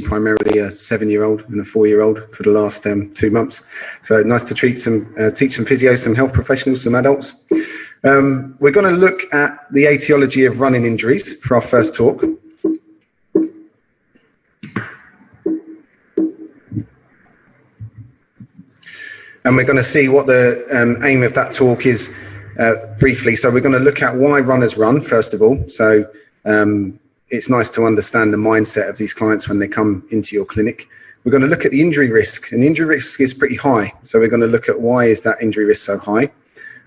primarily a 7-year-old and a 4-year-old for the last 2 months. So nice to teach some physio, some health professionals, some adults. We're going to look at the etiology of running injuries for our first talk. And we're going to see what the aim of that talk is briefly. So we're going to look at why runners run, first of all. So it's nice to understand the mindset of these clients when they come into your clinic. We're going to look at the injury risk, and the injury risk is pretty high. So we're going to look at why is that injury risk so high?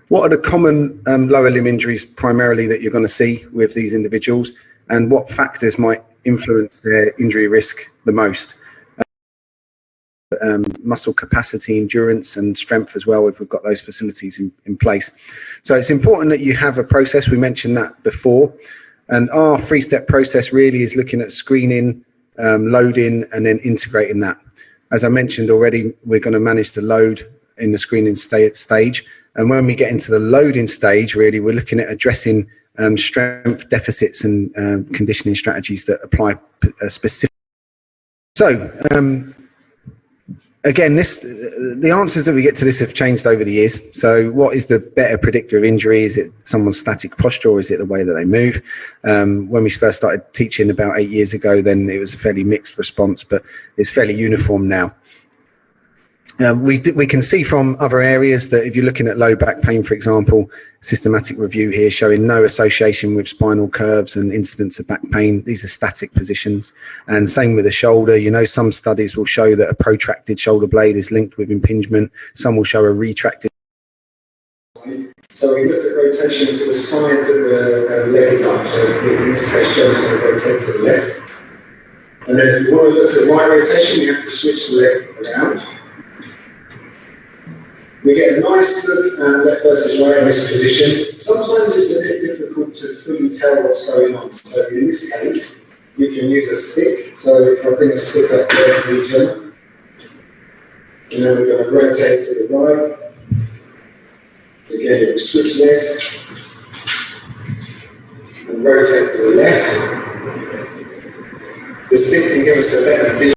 What are the common lower limb injuries primarily that you're going to see with these individuals, and what factors might influence their injury risk the most? Muscle capacity, endurance and strength as well, if we've got those facilities in place. So it's important that you have a process. We mentioned that before. And our 3-step process really is looking at screening, loading, and then integrating that. As I mentioned already, we're going to manage to load in the screening stage. And when we get into the loading stage, really, we're looking at addressing strength deficits and conditioning strategies that apply specifically. So, again, the answers that we get to this have changed over the years. So what is the better predictor of injury? Is it someone's static posture, or is it the way that they move? When we first started teaching about 8 years ago, then it was a fairly mixed response, but it's fairly uniform now. We can see from other areas that if you're looking at low back pain, for example, systematic review here showing no association with spinal curves and incidence of back pain. These are static positions. And same with the shoulder. You know, some studies will show that a protracted shoulder blade is linked with impingement. Some will show a retracted. So we look at rotation to the side that the leg is up. So in this case, Joe's going to rotate to the left. And then if you want to look at right rotation, you have to switch the leg around. We get a nice look at left versus right in this position. Sometimes it's a bit difficult to fully tell what's going on. So in this case, you can use a stick. So if I bring a stick up to the region, and then we're going to rotate to the right. Again, we switch legs and rotate to the left. The stick can give us a better vision.